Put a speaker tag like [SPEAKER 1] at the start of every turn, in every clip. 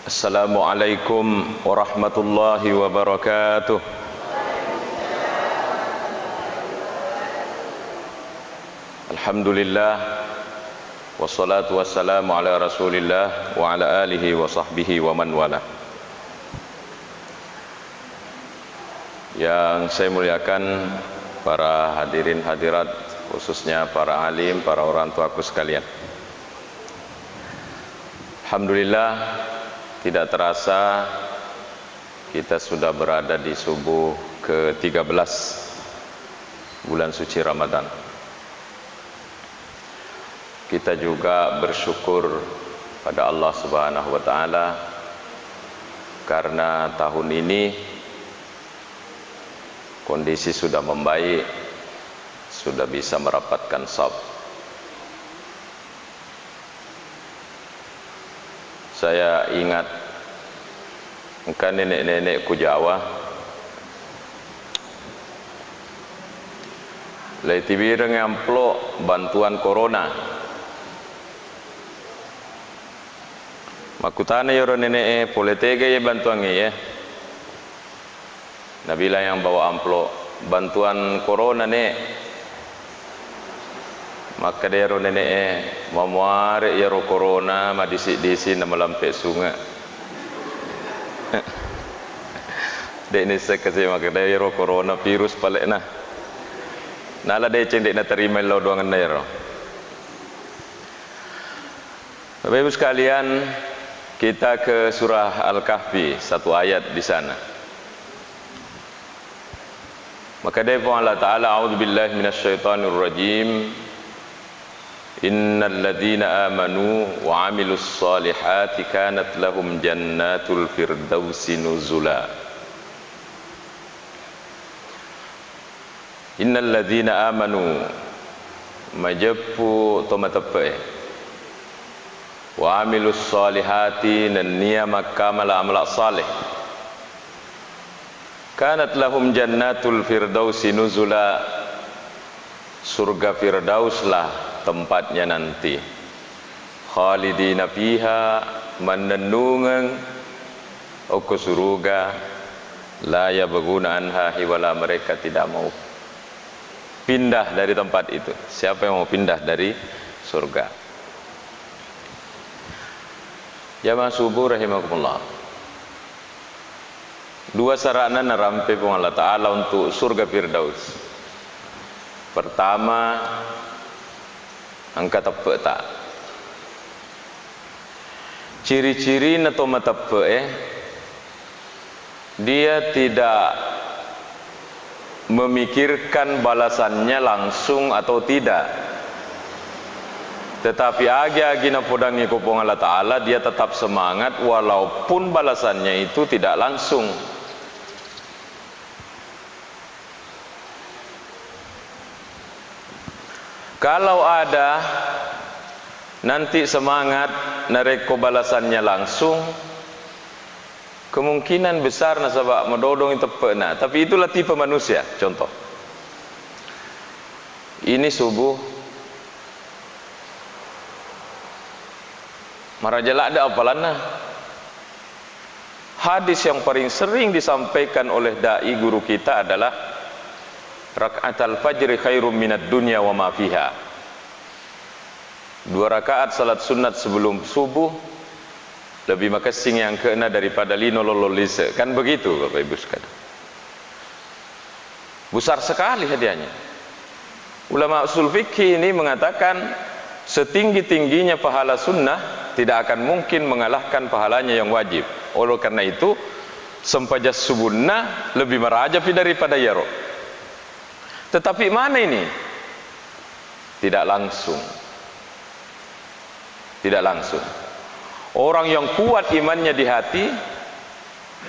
[SPEAKER 1] Assalamualaikum warahmatullahi wabarakatuh. Alhamdulillah, wassalatu wassalamu ala rasulillah wa ala alihi wa sahbihi wa man wala. Yang saya muliakan para hadirin hadirat, khususnya para alim, para orang tuaku sekalian. Alhamdulillah, tidak terasa kita sudah berada di subuh ke-13 bulan suci Ramadan. Kita juga bersyukur pada Allah Subhanahu wa taala karena tahun ini kondisi sudah membaik, sudah bisa merapatkan shaf. Saya ingat kan nenek-nenekku Jawa leti bireng amplok bantuan corona. Makutana yoro nenek poletege ya bantuannya ya. Nabila yang bawa amplop bantuan corona nek. Maka dia ro nenek mamuare ya ro corona madisi-disi na melampe sungai. Dek ni sekasi maka dia ro corona virus palek nah. Nala dek cendek na terima lo doangan na ro. Bapak Ibu sekalian, kita ke surah Al-Kahfi, satu ayat di sana. Maka dia pun Allah Ta'ala, a'udzubillahi minasyaitonir rajim. Innal ladzina amanu wa 'amilus solihati kanat lahum jannatul firdausi nuzula. Innal ladzina amanu majappu tomatepe wa 'amilus solihati nan niyama kamala amal salih kanat lahum jannatul firdausi nuzula. Surga Firdaus lah tempatnya nanti. Khalidina fiha, menenungan ke surga, la yabghuna anha hiwala, mereka tidak mau pindah dari tempat itu. Siapa yang mau pindah dari surga? Jamaah subuh rahimakumullah. Dua sarana narampe pun Allah Ta'ala untuk surga Firdaus. Pertama, angkat tepe tak. Ciri-ciri natoma tepe dia tidak memikirkan balasannya langsung atau tidak. Tetapi agi-agi na podangi kupong Allah Ta'ala, dia tetap semangat walaupun balasannya itu tidak langsung. Kalau ada nanti semangat nareko balasannya langsung, kemungkinan besar nasabak medodong itu pena. Tapi itulah tipe manusia. Contoh, ini subuh marajalak ada apalana. Hadis yang paling sering disampaikan oleh dai guru kita adalah raka'atul fajri khairum minad dunya wa ma fiha. 2 rakaat salat sunat sebelum subuh lebih makasing yang kena daripada lino lololise. Kan begitu Bapak Ibu sekalian. Besar sekali hadiahnya. Ulama usul fikih ini mengatakan setinggi-tingginya pahala sunnah tidak akan mungkin mengalahkan pahalanya yang wajib. Oleh karena itu sempajas subuhna lebih merajapi daripada yaro. Tetapi mana ini? Tidak langsung. Tidak langsung. Orang yang kuat imannya di hati,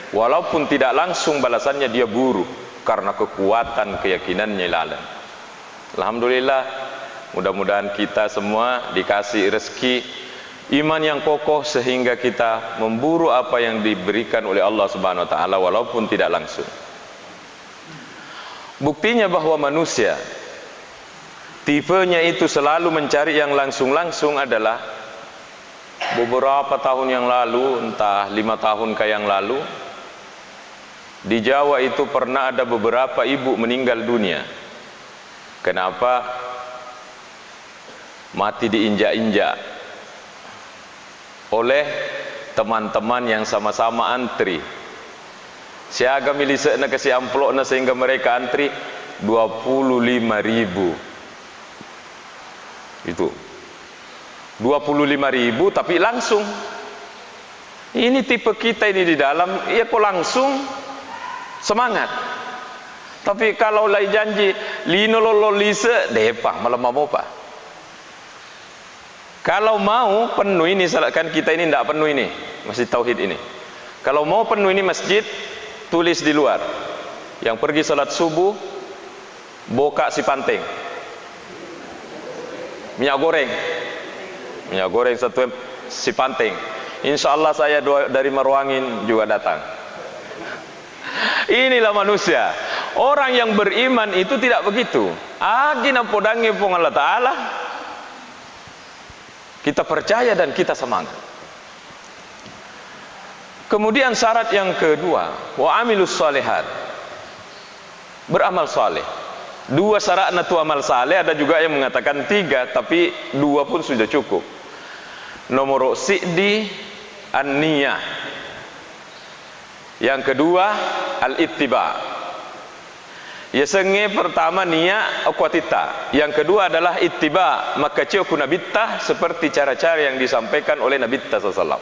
[SPEAKER 1] walaupun tidak langsung balasannya dia buru karena kekuatan keyakinannya lalan. Alhamdulillah, mudah-mudahan kita semua dikasih rezeki iman yang kokoh sehingga kita memburu apa yang diberikan oleh Allah Subhanahu wa taala walaupun tidak langsung. Buktinya bahwa manusia tipenya itu selalu mencari yang langsung-langsung adalah beberapa tahun yang lalu, entah 5 tahun yang lalu, di Jawa itu pernah ada beberapa ibu meninggal dunia. Kenapa? Mati diinjak-injak oleh teman-teman yang sama-sama antri. Siaga milisena kasih amplopna sehingga mereka antri 25.000. Itu 25.000 tapi langsung. Ini tipe kita ini di dalam, ya kok langsung semangat. Tapi kalau lai janji lino lolo lise depa malam mau apa? Kalau mau penuh ini, kan kita ini tidak penuh ini, masih tauhid ini. Kalau mau penuh ini masjid, tulis di luar. Yang pergi salat subuh boka si panting. Minyak goreng satu si panting. Insya Allah saya dari Marwangin juga datang. Inilah manusia. Orang yang beriman itu tidak begitu. Agina podangi pun Allah Ta'ala. Kita percaya dan kita semangat. Kemudian syarat yang kedua, wa amilus shalihat. Beramal saleh. 2 syarat natu amal saleh, ada juga yang mengatakan 3, tapi 2 pun sudah cukup. Nomor si'di an-niyah. Yang kedua al-ittiba. Ya senge pertama niat akuatita. Yang kedua adalah ittiba, maka ciku nabittah seperti cara-cara yang disampaikan oleh Nabi SAW.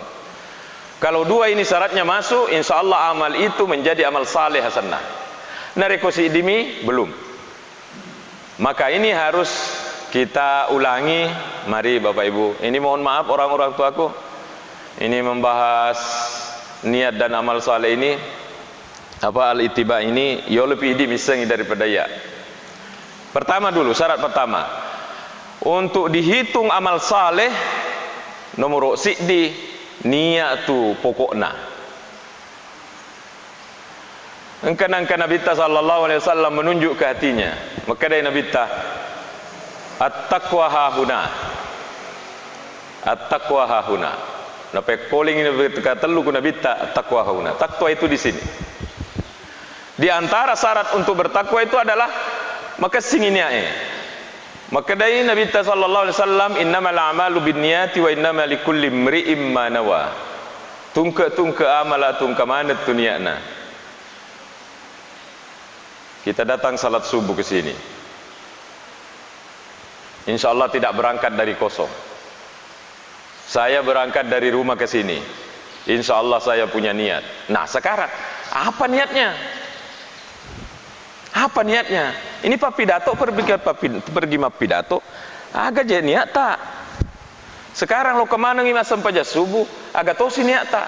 [SPEAKER 1] Kalau 2 ini syaratnya masuk, insya Allah amal itu menjadi amal saleh hasanah. Nareko si'dimi belum. Maka ini harus kita ulangi. Mari Bapak Ibu, ini mohon maaf orang-orang tuaku, ini membahas niat dan amal saleh ini, apa al-ittiba ini, yo lebih dimisengi daripada ya. Pertama dulu, syarat pertama, untuk dihitung amal saleh, nomor si'di, niat tu pokokna. Engkan Nabi sallallahu alaihi wasallam menunjuk ke hatinya. Maka dari Nabi at-taqwa hahuna. At-taqwa hahuna. Nape calling ini kata lu Nabi at-taqwa hahuna. Takwa itu di sini. Di antara syarat untuk bertakwa itu adalah maka singiniae. Maka dari Nabi sallallahu alaihi wasallam, innamal a'malu binniyati wa innamal likulli imri'in ma nawa. Tungka amala tungka manat dunyana. Kita datang salat subuh ke sini. Insyaallah tidak berangkat dari kosong. Saya berangkat dari rumah ke sini. Insyaallah saya punya niat. Nah, sekarang apa niatnya? Apa niatnya? Ini Pak pidato pergi map pidato. Agak jadi niat tak? Sekarang lo kemana ngimas sampaja subuh? Agak tahu sih niat tak?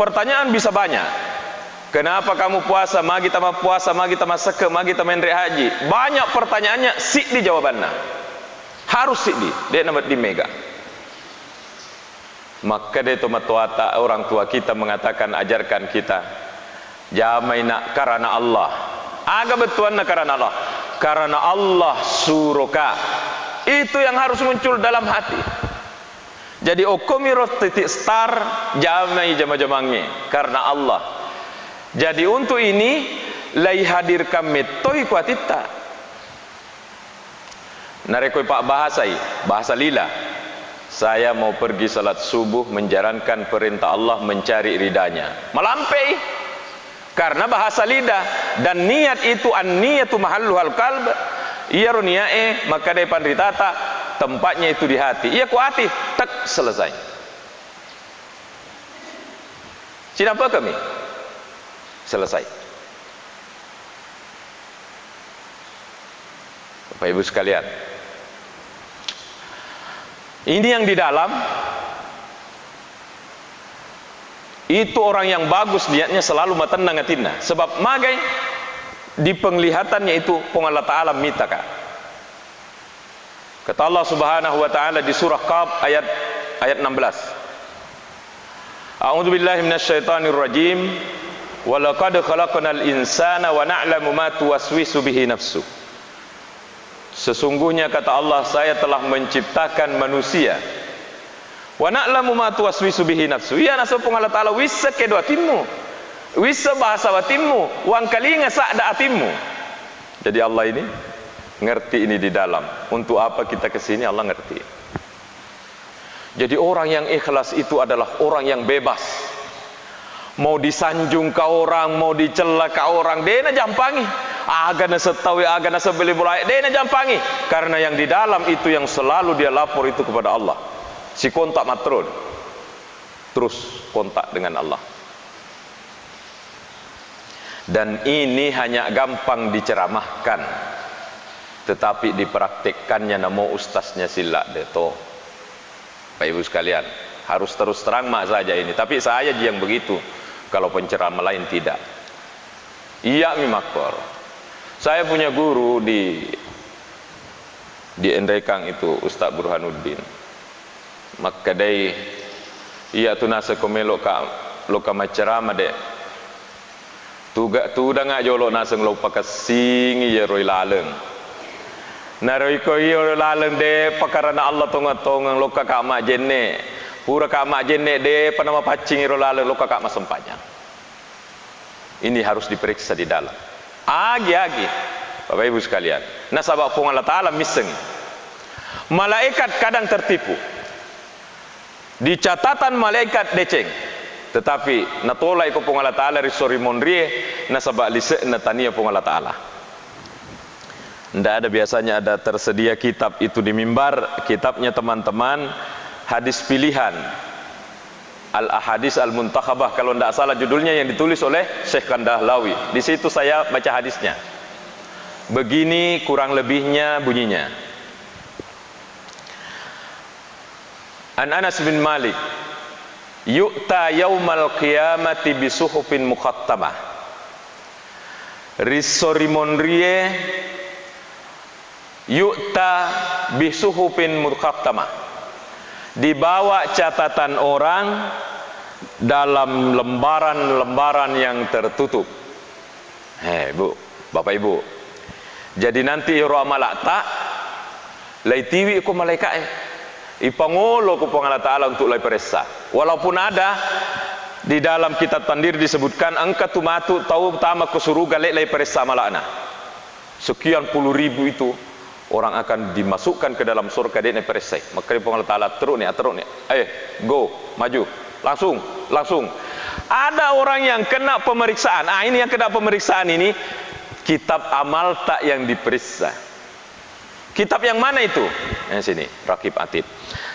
[SPEAKER 1] Pertanyaan bisa banyak. Kenapa kamu puasa? Magi tama puasa, magi tama seke, magi tama ndre haji. Banyak pertanyaannya, sik di jawabannya. Harus sik di. Dia nama di mega. Maka dia tomatuata orang tua kita mengatakan, ajarkan kita. Jamaina karena Allah. Agak betuan karena Allah. Karena Allah suruka. Itu yang harus muncul dalam hati. Jadi okomirot titik star jamai jama-jamangi karena Allah. Jadi untuk ini lai hadirkan metoi kuatita. Narekoi Pak bahasa lila. Saya mau pergi salat subuh menjalankan perintah Allah, mencari ridanya. Melampai. Karena bahasa lidah dan niat itu an-niyatu mahalluhal qalb. Iya runiae maka depan ritata tempatnya itu di hati. Iya ku hati tak selesai. Siapa kami? Selesai. Bapak Ibu sekalian, ini yang di dalam itu orang yang bagus niatnya selalu matendang atinna. Sebab magai di penglihatannya itu Allah Ta'ala mitaka. Kata Allah Subhanahu wa Ta'ala di surah Qaf ayat 16. A'udzubillahi minasyaitonir rajim. Walaqad khalaqnal insana wa na'lamu ma tuwaswisu bihi nafsu. Sesungguhnya kata Allah, saya telah menciptakan manusia Wa na'lamu ma tuwaswisu bihi nafsu. Ya nasapung Allah Ta'ala wisa kedo atimmu. Wisa bahasa watimmu, wang kalinga sa'da atimmu. Jadi Allah ini ngerti ini di dalam. Untuk apa kita kesini Allah ngerti. Jadi orang yang ikhlas itu adalah orang yang bebas. Mau disanjung ke orang, mau dicela ke orang, dia na jampangi. Agana setawi, agana sebeli mulai, dia na jampangi. Karena yang di dalam itu yang selalu dia lapor itu kepada Allah. Si kontak matrun, terus kontak dengan Allah. Dan ini hanya gampang diceramahkan, tetapi dipraktikkannya namo ustaznya sila deto. Bapak Ibu sekalian, harus terus terang mak saja ini. Tapi saya yang begitu, kalau penceramah lain tidak. Iya mimakor. Saya punya guru di Endrekang itu, Ustaz Burhanuddin. Maka dai iya tu nasa komelo ka loka macerama de. Tu dah ngak jolo nasa ngelupa kasingi ya roi laleng. Naroi ko iyo laleng de pakarana Allah tonga loka ka mak jenne. Pura ka mak jenne de panama pacing iro laleng loka ka masempanya. Ini harus diperiksa di dalam. Agi Bapak Ibu sekalian. Nasabak pun Allah Ta'ala miseng. Malaikat kadang tertipu. Di catatan malaikat deceng, tetapi natolai ko pung Allah Ta'ala risori monrie nasabak lise natania pung Allah Ta'ala. Ndak ada, biasanya ada tersedia kitab itu di mimbar, kitabnya teman-teman hadis pilihan Al-Ahadis Al-Muntakhabah, kalau ndak salah judulnya, yang ditulis oleh Syekh Kandahlawi. Di situ saya baca hadisnya. Begini kurang lebihnya bunyinya. An Anas bin Malik, yu'ta yaumal qiyamati bisuhufin mukhattamah. Risorimonrie yu'ta bisuhufin mukhattamah. Dibawa catatan orang dalam lembaran-lembaran yang tertutup. Bu, Bapak Ibu. Jadi nanti ro'amalak tak laitiwi ku malaikat ipangolo ku Allah Ta'ala untuk lai peresa. Walaupun ada di dalam kitab tandir disebutkan angka tumatu tahu utama ke surga lai peresa malana. Sekian puluh ribu itu orang akan dimasukkan ke dalam surga dia peresa. Maka Allah Ta'ala teruk ni. Go, maju, langsung. Ada orang yang kena pemeriksaan. Ini yang kena pemeriksaan ini kitab amal tak yang diperiksa. Kitab yang mana itu? Sini, Rakib Atid.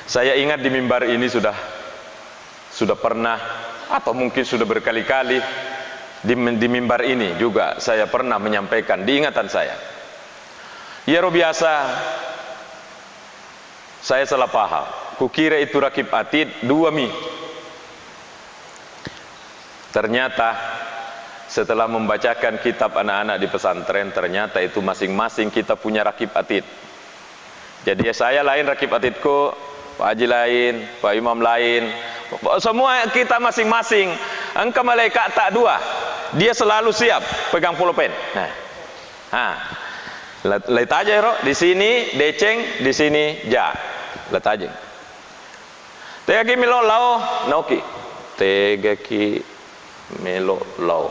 [SPEAKER 1] Saya ingat di mimbar ini sudah pernah, atau mungkin sudah berkali-kali di mimbar ini juga saya pernah menyampaikan di ingatan saya. Ya roh biasa, saya salah paham. Kukira itu Rakib Atid 2 mi. Ternyata setelah membacakan kitab anak-anak di pesantren, ternyata itu masing-masing kita punya Rakib Atid. Jadi saya lain Rakib Atidku, Pak Haji lain, Pak Imam lain, semua kita masing-masing. Engkau malaikat tak 2, dia selalu siap pegang pulpen. Lihat aja ro, di sini deceng, di sini ja. Lihat aja. Tegaki melo lao noki, tegaki melo lao.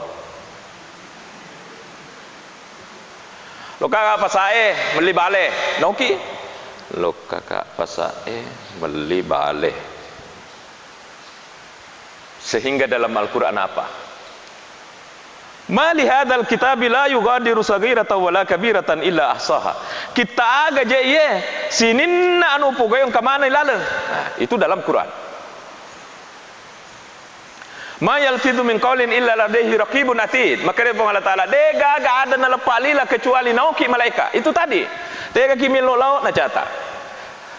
[SPEAKER 1] Lo kakak pasae beli bale noki. Lo kakak pasae beli bale. Sehingga dalam Al-Quran apa? Ma li hadzal kitabi la yughadiru saghiratan wala kabiratan illa ahsaha. Kita aga je ye sininna anu pugayong kamana ilale. Itu dalam Quran. Ma yalfidu min qaulin illa ladaihi raqibun atid. Maka dia Allah Taala dega ga ada na lepalila kecuali nauki malaikat. Itu tadi. Tega kimilo laut na cata.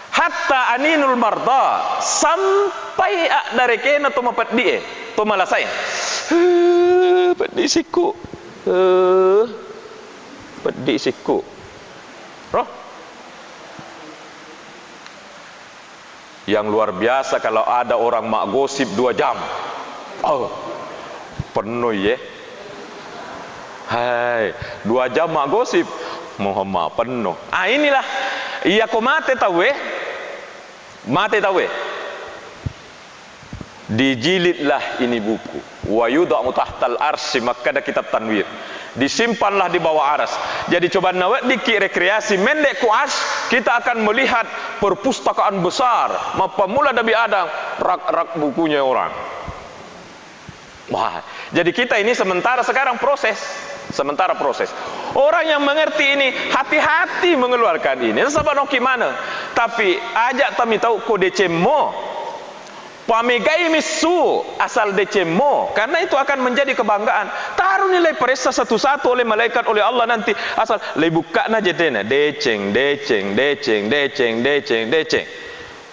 [SPEAKER 1] Hatta aninul marda, sampai dari kena to mapat die to malasain. Pedi siku. Pedi siku. Roh. Yang luar biasa kalau ada orang mak gosip 2 jam. Penuh ya. Hai, 2 jam mak gosip. Muhammad penuh. Inilah iya ko mate tahu. Mate tahu. dijilidlah ini buku, wa yudha'u tahtal arsy, maka ada kitab tanwir, disimpanlah di bawah aras. Jadi coba nawat dikit rekreasi mendek kuas, kita akan melihat perpustakaan besar pemula Nabi Adam, rak-rak bukunya orang. Wah, jadi kita ini sementara sekarang proses. Orang yang mengerti ini hati-hati mengeluarkan ini. Sabab nok mana? Tapi ajak kami tahu kode cemo. Pamegai misu asal decemo, karena itu akan menjadi kebanggaan. Taruh nilai periksa satu-satu oleh malaikat, oleh Allah nanti. Asal le buka na jedena deceng.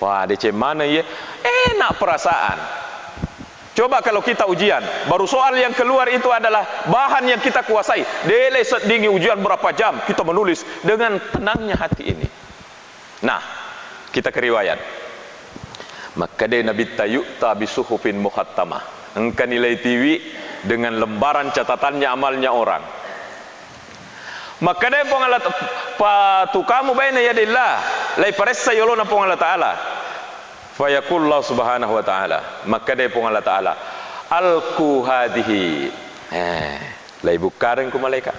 [SPEAKER 1] Wah, deceng mana ya? Enak perasaan. Coba kalau kita ujian, baru soal yang keluar itu adalah bahan yang kita kuasai. Dele sedingi ujian berapa jam, kita menulis dengan tenangnya hati ini. Nah, kita ke riwayat. Maka dia Nabi tayyukta bisuhufin muhattamah, engkau nilai tiwi dengan lembaran catatannya amalnya orang. Maka dia pengalat patukamu baina yadillah lai paressa yolona pengalat ta'ala, fayakullahu subhanahu wa ta'ala, maka dia pengalat ta'ala alku hadihi, lai bukarin ku malaikat.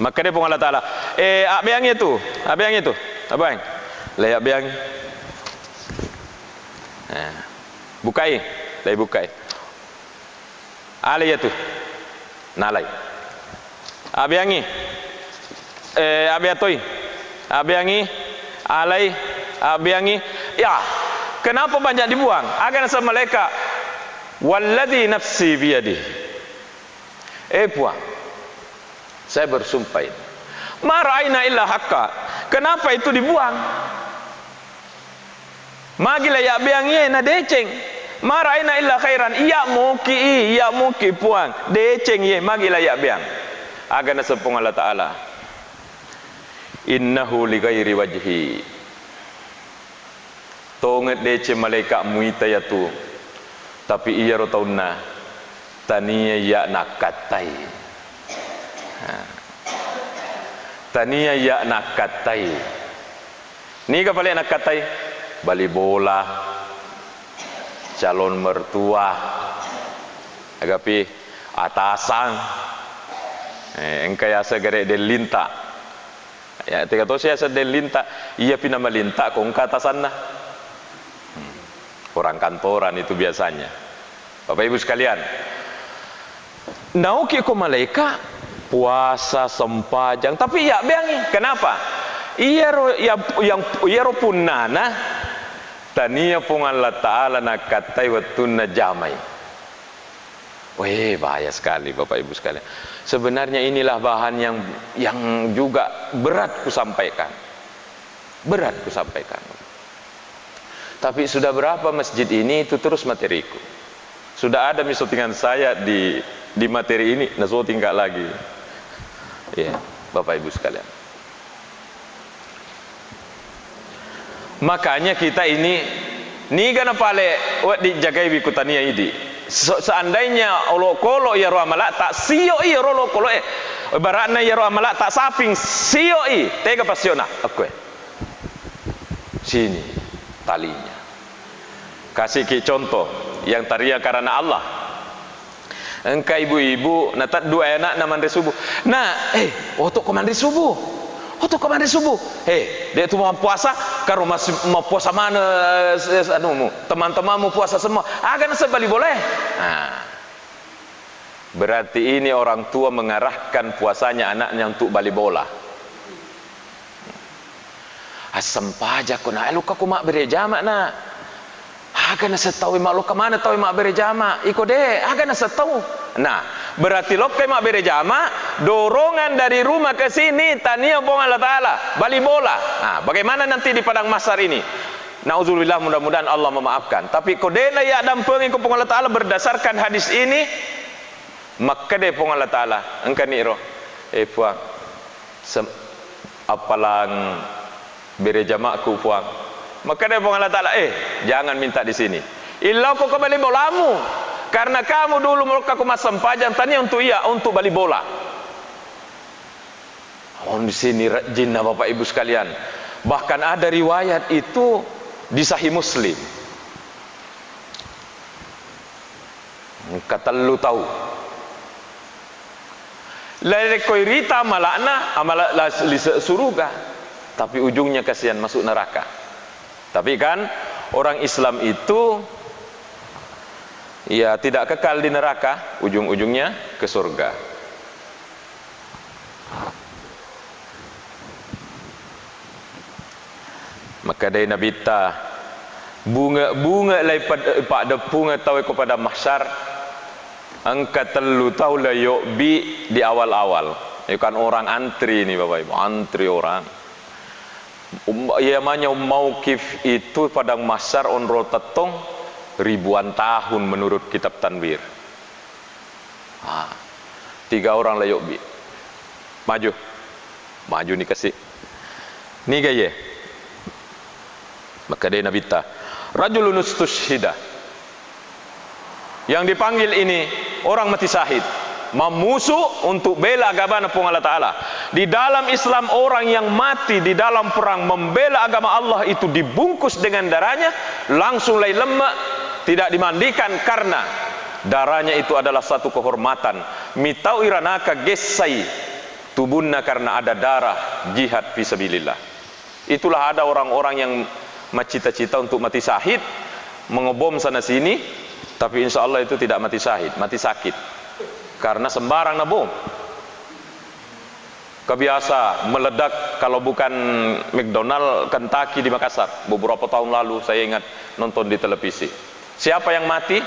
[SPEAKER 1] Maka dia pengalat ta'ala abang itu abang lai abang bukai, lai bukai. Alai itu, nalai. Abiangi, abiatoi, abiangi, alai, abiangi. Ya, kenapa banyak dibuang? Agar sama mereka, walladhi nafsi biyadi. Puan, saya bersumpah ini. Maraina illa haqqa. Kenapa itu dibuang? Magila ya biangnya na deceng, maraina illa khairan, iya muki puang deceng ye magila ya biang. Agana sepung Allah Ta'ala, innahu li ghairi wajhi, tonget deceng malaikat muita ya tu, tapi iya rotauna tania ya nakatai, tania ya nakatai. Ni kapal nakatai bali bola, calon mertua, agapi atasan, engkaya segere delinta, ya tiga tu saya sedelinta, iya pina melinta kong atasan nah, orang kantoran itu biasanya. Bapak Ibu sekalian, nauki ko malaika puasa sempajang, tapi ya beangi, kenapa? Iya ro punana. Tania pun Allah Ta'ala nak katai watuna jamai. Weh, bahaya sekali Bapak Ibu sekalian. Sebenarnya inilah bahan yang juga berat kusampaikan. Tapi sudah berapa masjid ini itu terus materiku. Sudah ada misotingan saya di materi ini, naso tinggal lagi. Ya, Bapak Ibu sekalian. Makanya kita ini kan pale dijagai bikutania ini. Seandainya Allah kolo ya roh amalak tak sio i rolo kolo baratna ya roh amalak tak saping sio i tega pasiona aku sini talinya. Kasih ki contoh yang taria karena Allah. Engkau ibu-ibu natat dua anak naman subuh. Nah, untuk komandri subuh. Dia tu mau puasa, karo masih mau puasa mana teman-temanmu puasa semua. Agan sebali boleh. Nah, berarti ini orang tua mengarahkan puasanya anaknya untuk bali bola. Asam pajak kena luka ku mak berjama na. Agan setahu mak luka mana tahu mak berjama. Iko deh, agan setahu. Nah, berarti lokai mak berjama, dorongan dari rumah ke sini tania bong Allah Ta'ala bali bola. Nah, bagaimana nanti di padang mahsyar ini? Nauzubillah, mudah-mudahan Allah memaafkan. Tapi kodena ya dampengi ku pong Allah Ta'ala berdasarkan hadis ini, maka deh pong Allah Ta'ala engkau niro puang apalang berjamaku puang, maka deh pong Allah Ta'ala jangan minta di sini illa kau kembali bolamu. Karena kamu dulu melakukan masam pajang tanya untuk bali bola. Di sini rajin Bapak Ibu sekalian. Bahkan ada riwayat itu di Sahih Muslim. Katelu tahu. Lele koirita malakna amala surga, tapi ujungnya kasihan masuk neraka. Tapi kan orang Islam itu ya tidak kekal di neraka, ujung-ujungnya ke surga. Maka dari Nabi ta bunga-bunga lai pada bunga tahu kepada mahsyar. Angkat telu tahu lah bi di awal-awal. Kan orang antri ini Bapak Ibu, antri orang. Namanya mauqif itu padang mahsyar onro tetong ribuan tahun menurut kitab Tanwir. 3 orang lah bi. Maju nih kasih. Nih gaya. Maka dia Nabi ta rajulun ustushhida. Yang dipanggil ini orang mati syahid, memusuh untuk bela agama Allah Ta'ala. Di dalam Islam orang yang mati di dalam perang membela agama Allah itu dibungkus dengan darahnya, langsung lay lemak, tidak dimandikan karena darahnya itu adalah satu kehormatan. Mitau iranaka gesai tubunna karena ada darah jihad fisabilillah. Itulah ada orang-orang yang cita-cita untuk mati syahid, mengebom sana sini. Tapi insya Allah itu tidak mati syahid, mati sakit. Karena sembarang nabom. Kebiasa meledak kalau bukan McDonald, Kentucky di Makassar. Beberapa tahun lalu saya ingat nonton di televisi. Siapa yang mati?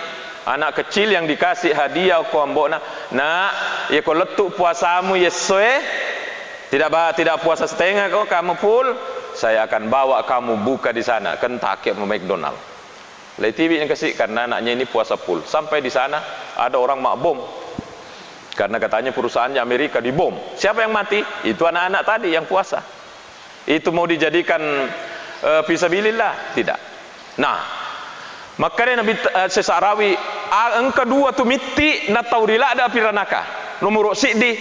[SPEAKER 1] Anak kecil yang dikasih hadiah ko ambokna. Nah, ya ko letuk puasamu yesoe. Tidak puasa setengah kok kamu full. Saya akan bawa kamu buka di sana Kentucky sama McDonald. Lai TV yang kasih karena anaknya ini puasa full. Sampai di sana ada orang mak bom. Karena katanya perusahaannya Amerika dibom. Siapa yang mati? Itu anak-anak tadi yang puasa. Itu mau dijadikan fisabilillah? Tidak. Nah, makanya Nabi Sesarawi ang kedua tu miti nataurila ada piranaka. Nomor sidi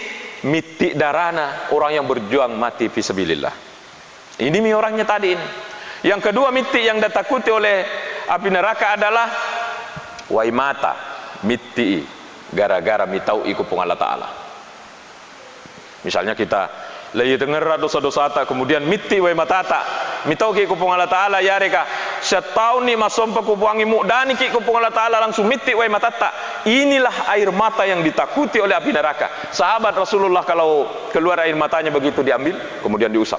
[SPEAKER 1] miti darana orang yang berjuang mati fisabilillah. Ini mi orangnya tadi ini. Yang kedua miti yang ditakuti oleh api neraka adalah waimata miti gara-gara mitau ikut Allah Ta'ala. Misalnya kita lagi dengar dosa-dosa tak kemudian miti waimatata mitau ikut Allah Ta'ala ya reka setahun ni masompa kubuangi mudani ikut Allah Ta'ala langsung miti waimatata. Inilah air mata yang ditakuti oleh api neraka. Sahabat Rasulullah kalau keluar air matanya begitu diambil kemudian diusap.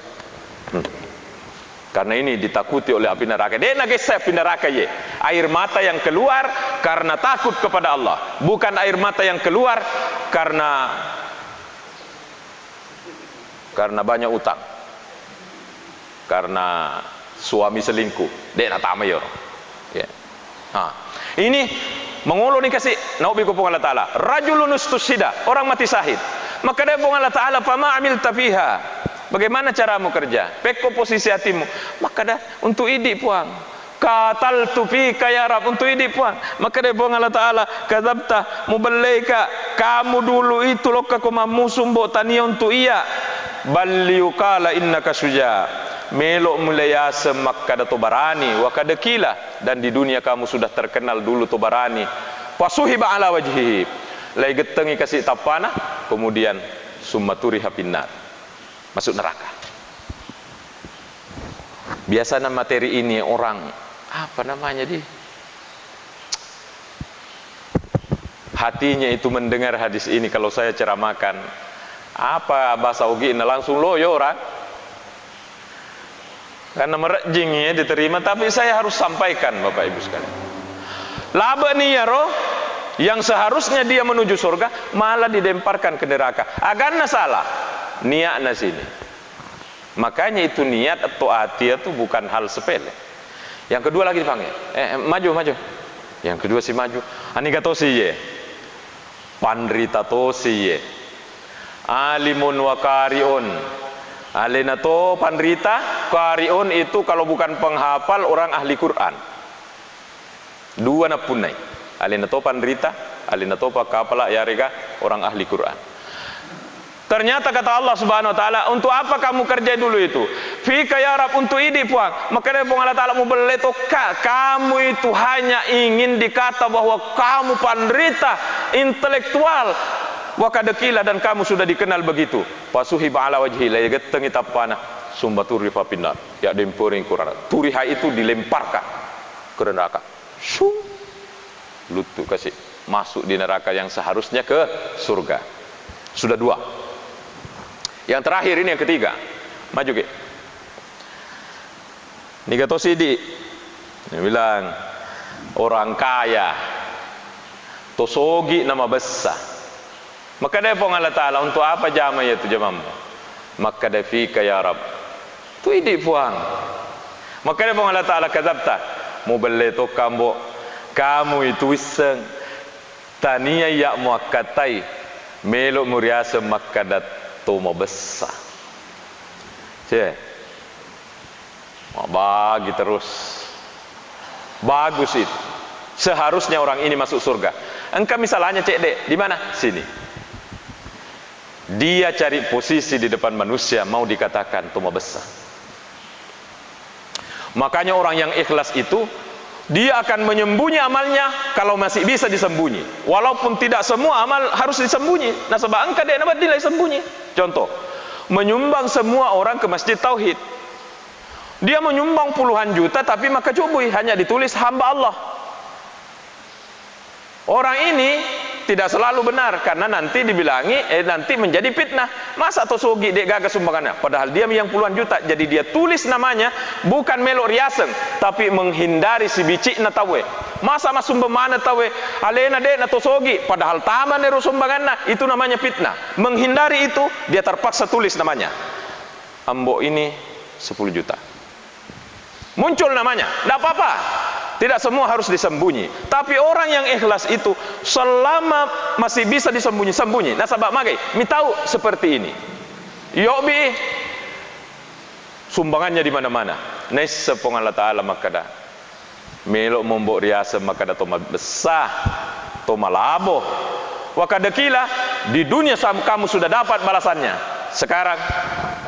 [SPEAKER 1] Karena ini ditakuti oleh api neraka. Dia nagesah api neraka ye. Air mata yang keluar karena takut kepada Allah, bukan air mata yang keluar karena banyak utang, karena suami selingkuh. Dia nak tama yo. Ya. Ini mengulu nih kasih naubi kupung Allah Taala. Rajulun ustushida, orang mati syahid. Maka dia kupung Allah Taala, fama amilta fiha. Bagaimana caramu kerja? Peko posisi hatimu. Maka dah untuk idik puang. Katal tufi kaya Rab untuk idik puang. Maka dia puang Allah Ta'ala. Kadzabta mubalaika. Kamu dulu itu loh kakuma musumbo tania untuk iya. Baliukala innaka suja. Melok mulaya semakka da tobarani. Wakada kila. Dan di dunia kamu sudah terkenal dulu tobarani. Pasuhiba ala wajhihi. Lai getengi kasih tapana. Kemudian summaturi hapinar. Masuk neraka. Biasanya materi ini orang apa namanya di hatinya itu mendengar hadis ini. Kalau saya ceramahkan apa bahasa ugi langsung loyo orang karena merejingnya diterima. Tapi saya harus sampaikan Bapak Ibu sekalian, laba nih ya roh yang seharusnya dia menuju surga malah didemparkan ke neraka. Agaknya salah niatnya sini. Makanya itu niat atau hati itu bukan hal sepele. Yang kedua lagi dipanggil maju. Yang kedua si maju anigatosi ye pandrita tosi ye alimun wa kariun. Alinato pandrita kariun itu kalau bukan penghafal orang ahli Quran. Dua na punai. Alinato pandrita, alinato pakapala ya rega orang ahli Quran. Ternyata kata Allah Subhanahu wa taala, untuk apa kamu kerja dulu itu? Fika ya Rab, untuk ini puang. Maka dia puang Allah taala mau beleto, kamu itu hanya ingin dikata bahwa kamu penderita intelektual. Wa kadakila, dan kamu sudah dikenal begitu. Fasuhiba ala wajhi la yagetengi tapana sumbaturi fa pinnar. Ya demporing kurara. Turiha itu dilemparkan ke neraka. Shoo. Lutu kasih masuk di neraka yang seharusnya ke surga. Sudah dua. Yang terakhir ini yang ketiga. Maju ke. Ini kata Sidi. Dia bilang orang kaya tosogi nama besar. Maka dia pun Allah Ta'ala, untuk apa jama itu jamamu? Maka dia fika ya Rab. Tu idi puang. Maka dia pun Allah Ta'ala kadzabta. Mu beleto kamu itu iseng tania ya muakkatai melok muriasa makkadat tomo besar. Bagi terus. Bagus itu. Seharusnya orang ini masuk surga. Engkau misalnya cek dek, di mana? Sini. Dia cari posisi di depan manusia, mau dikatakan tomo besar. Makanya orang yang ikhlas itu, dia akan menyembunyi amalnya kalau masih bisa disembunyi. Walaupun tidak semua amal harus disembunyi. Nah sebab engkau dia dapat nilai sembunyi. Contoh, menyumbang semua orang ke masjid tauhid. Dia menyumbang puluhan juta tapi maka cubui hanya ditulis hamba Allah. Orang ini tidak selalu benar karena nanti dibilangi nanti menjadi fitnah. Masa tosogi dek gagal sumbangannya padahal dia yang puluhan juta. Jadi dia tulis namanya bukan melok riaseng tapi menghindari si bicik na tawe. Masa masum bemana tawe alena dek na tosogi padahal taman nero sumbanganna, itu namanya fitnah. Menghindari itu dia terpaksa tulis namanya. Ambo ini 10 juta. Muncul namanya, tidak apa-apa. Tidak semua harus disembunyi. Tapi orang yang ikhlas itu selama masih bisa disembunyi, sembunyi. Nah sabab magai, mi tahu seperti ini. Yobi sumbangannya di mana-mana. Nes sepong Allah Taala makada. Melok mombok riasa makada toma besar, toma labo. Wakadakila di dunia kamu sudah dapat balasannya. Sekarang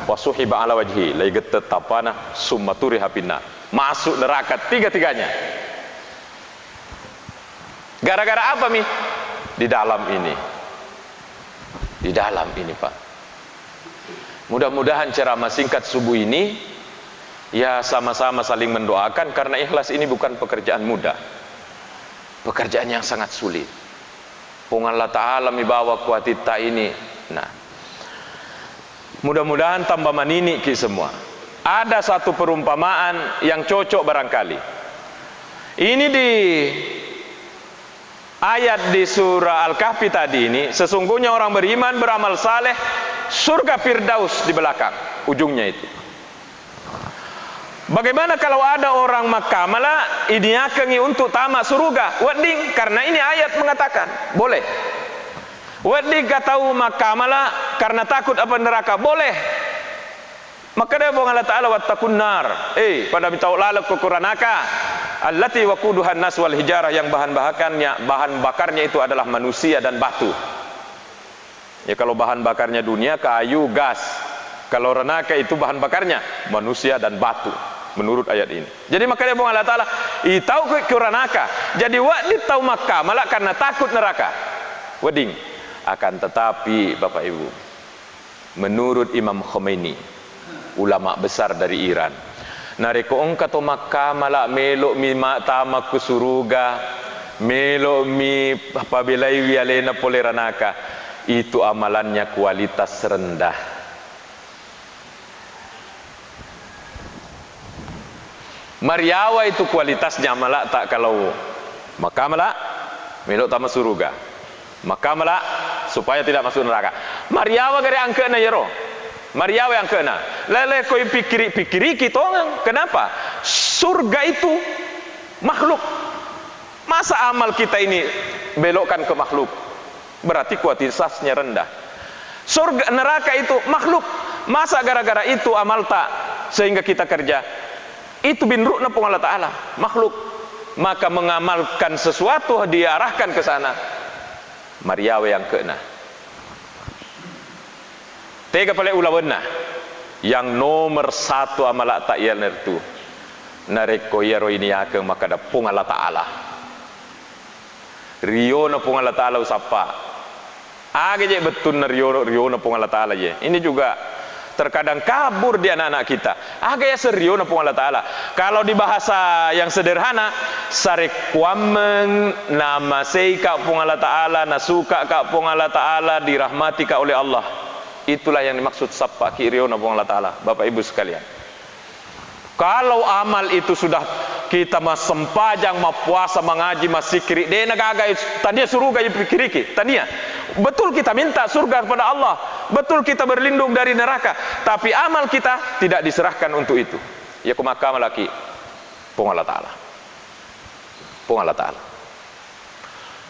[SPEAKER 1] wasuhiba ala wajhi laiget tetapana summaturi hapina. Masuk neraka tiga-tiganya. Gara-gara apa mi? Di dalam ini. Di dalam ini Pak. Mudah-mudahan ceramah singkat subuh ini ya sama-sama saling mendoakan karena ikhlas ini bukan pekerjaan mudah. Pekerjaan yang sangat sulit. Pung Allah Ta'ala mi bawa kuatita ini. Nah, mudah-mudahan tambah manini ki semua. Ada satu perumpamaan yang cocok barangkali. Ini di ayat di surah Al-Kahfi tadi ini, sesungguhnya orang beriman beramal saleh, surga Firdaus di belakang ujungnya itu. Bagaimana kalau ada orang Makkah malah idiakengi untuk tamak surga? Wading, karena ini ayat mengatakan boleh. Wading katau Makkah malah karena takut apa neraka? Boleh. Maka dia bilang Allah Ta'ala wattaqun nar. Pada mitau lalak kukuranaka allati waquduhan nas wal hijarah, yang bahan bakarnya itu adalah manusia dan batu. Ya kalau bahan bakarnya dunia kayu, gas. Kalau renaka itu bahan bakarnya manusia dan batu menurut ayat ini. Jadi maka dia bilang Allah Ta'ala itau kukuranaka. Jadi wadi tau Makkah malah karena takut neraka. Wading. Akan tetapi Bapak Ibu, menurut Imam Khomeini, ulama besar dari Iran, nareko ongka to Makkah malak melok mi tamak ku suruga, melok mi apabila wialena poleranaka, itu amalannya kualitas rendah. Mariawa itu kualitasnya malak tak kalau Makkah malak melok tamak suruga, Makkah malak supaya tidak masuk neraka. Mariawa gare angke na yero. Mariawa yang kena. Lele koi pikiri kita. Kenapa? Surga itu makhluk. Masa amal kita ini belokkan ke makhluk? Berarti kualitasnya rendah. Surga neraka itu makhluk. Masa gara-gara itu amal tak sehingga kita kerja? Itu bin ru'na pun Allah Ta'ala, makhluk. Maka mengamalkan sesuatu diarahkan ke sana. Mariawa yang kena. Tega pale ulawenna yang nomor satu amalak tak yal nertu nareko yaro ini akeng maka da pung Allah Ta'ala rio na pung Allah Ta'ala usapa age je betul na rio na pung Allah Ta'ala je. Ini juga terkadang kabur di anak-anak kita. Age ya serio na pung Allah Ta'ala. Kalau di bahasa yang sederhana sarekwameng nama seika pung Allah Ta'ala, nasuka ka pung Allah Ta'ala, dirahmati ka oleh Allah. Itulah yang dimaksud sapa kirio na pung Allah Ta'ala. Bapak Ibu sekalian, kalau amal itu sudah kita sempajang, puasa, mengaji, sikri, dia nagagai tania surga pikiriki, tania. Betul kita minta surga kepada Allah, betul kita berlindung dari neraka, tapi amal kita tidak diserahkan untuk itu. Ya kumaka malaki pung Allah Ta'ala. Pung Allah Ta'ala.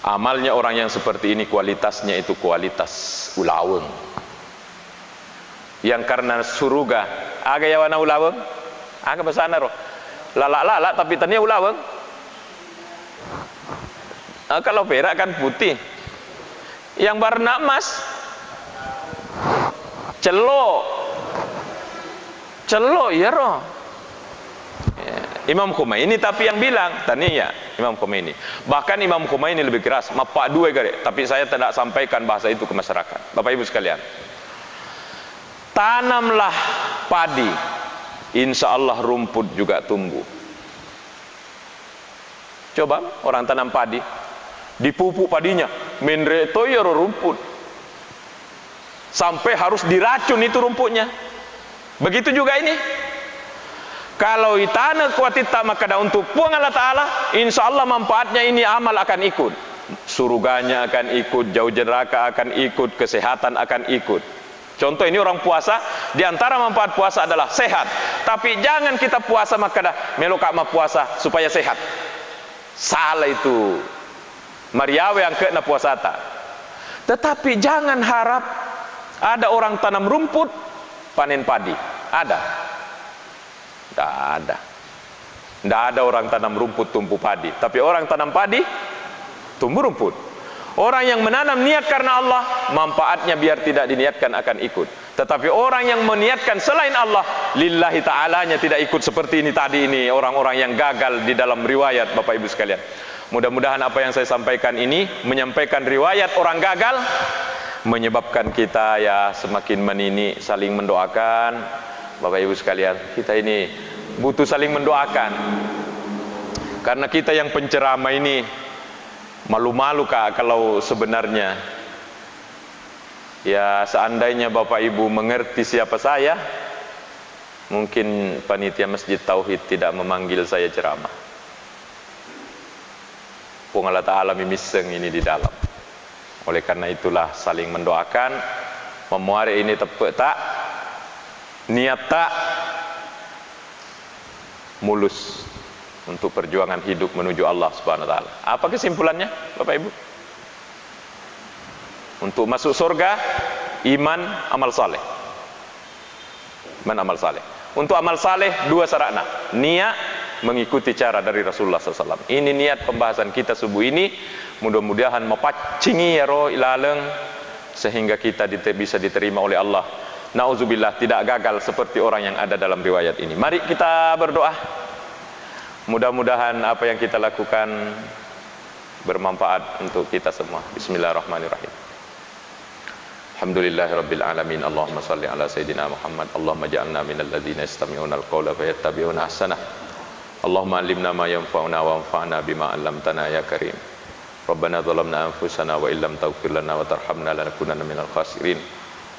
[SPEAKER 1] Amalnya orang yang seperti ini kualitasnya itu kualitas ulaweng. Yang karena surga aga ya wana ulaweng, aga basana roh lala tapi tania ulaweng. Kalau perak kan putih, yang warna emas celo ya roh. Imam Khomeini tapi yang bilang tania Imam Khomeini, bahkan Imam Khomeini lebih keras mapak dua gare, tapi saya tidak sampaikan bahasa itu ke masyarakat. Bapak Ibu sekalian, tanamlah padi, insya Allah rumput juga tumbuh. Coba orang tanam padi, dipupuk padinya, menreto ya rumput, sampai harus diracun itu rumputnya. Begitu juga ini. Kalau itana kuatita maka da untuk puang Allah Ta'ala, insya Allah manfaatnya ini amal akan ikut. Surganya akan ikut, jauh neraka akan ikut, kesehatan akan ikut. Contoh ini orang puasa, di antara manfaat puasa adalah sehat. Tapi jangan kita puasa maka dah melokak ma puasa supaya sehat. Salah itu. Mariawe yang kena puasa tak. Tetapi jangan harap ada orang tanam rumput panen padi. Ada? Tidak ada. Tidak ada orang tanam rumput tumbuh padi. Tapi orang tanam padi tumbuh rumput. Orang yang menanam niat karena Allah, manfaatnya biar tidak diniatkan akan ikut. Tetapi orang yang meniatkan selain Allah, lillahi ta'alanya tidak ikut. Seperti ini tadi ini, orang-orang yang gagal di dalam riwayat, Bapak Ibu sekalian. Mudah-mudahan apa yang saya sampaikan ini, menyampaikan riwayat orang gagal, menyebabkan kita ya semakin menini, saling mendoakan. Bapak Ibu sekalian, kita ini butuh saling mendoakan. Karena kita yang penceramah ini, malu-malu kak kalau sebenarnya ya seandainya Bapak Ibu mengerti siapa saya, mungkin panitia Masjid Tauhid tidak memanggil saya ceramah. Pung Allah Ta'ala mimiseng ini di dalam. Oleh karena itulah saling mendoakan, memuari ini tepuk tak, niat tak, mulus untuk perjuangan hidup menuju Allah Subhanahu wa Ta'ala. Apa kesimpulannya Bapak Ibu? Untuk masuk surga, iman, amal saleh. Iman, amal saleh. Untuk amal saleh dua syaratnya. Niat mengikuti cara dari Rasulullah SAW. Ini niat pembahasan kita subuh ini. Mudah-mudahan mepacingi ya roh ilaleng sehingga kita bisa diterima oleh Allah. Nauzubillah, tidak gagal seperti orang yang ada dalam riwayat ini. Mari kita berdoa. Mudah-mudahan apa yang kita lakukan bermanfaat untuk kita semua. Bismillahirrahmanirrahim. Alhamdulillahirabbil alamin. Allahumma shalli ala sayidina Muhammad. Allahumma ja'alna minal ladzina yastami'una al-qaula fayattabi'una ahsanah. Allahumma 'allimna ma yanfa'una wa anfa'na bima 'allamtana ya karim. Rabbana zalamna anfusana wa illam taghfir lana wa tarhamna lanakunanna minal khasirin.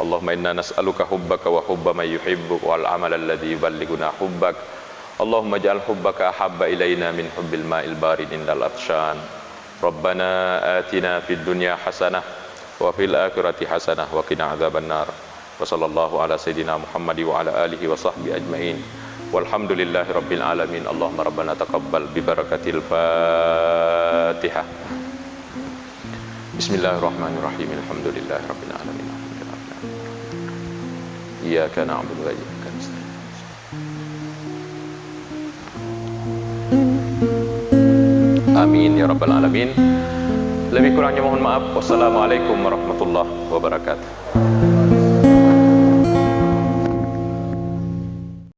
[SPEAKER 1] Allahumma inna nas'aluka hubbaka wa hubba man yuhibbuka wal 'amala alladzi yuballighuna hubbaka. Allahumma ja'al hubbaka ahabba ilayna min hubbil ma'il barid indal atshan. Rabbana atina fid dunya hasanah wa fil akhirati hasanah wa qina adzabannar. Wa sallallahu ala sayidina Muhammad wa ala alihi wa sahbihi ajmain. Walhamdulillahi rabbil alamin. Allahumma rabbana taqabbal bi barakatil Fatihah. Bismillahirrahmanirrahim. Alhamdulillahi rabbil alamin. Iyyaka na'budu wa iyyaka nasta'in. Amin ya rabbal alamin. Lebih kurangnya mohon maaf. Wassalamualaikum warahmatullahi wabarakatuh.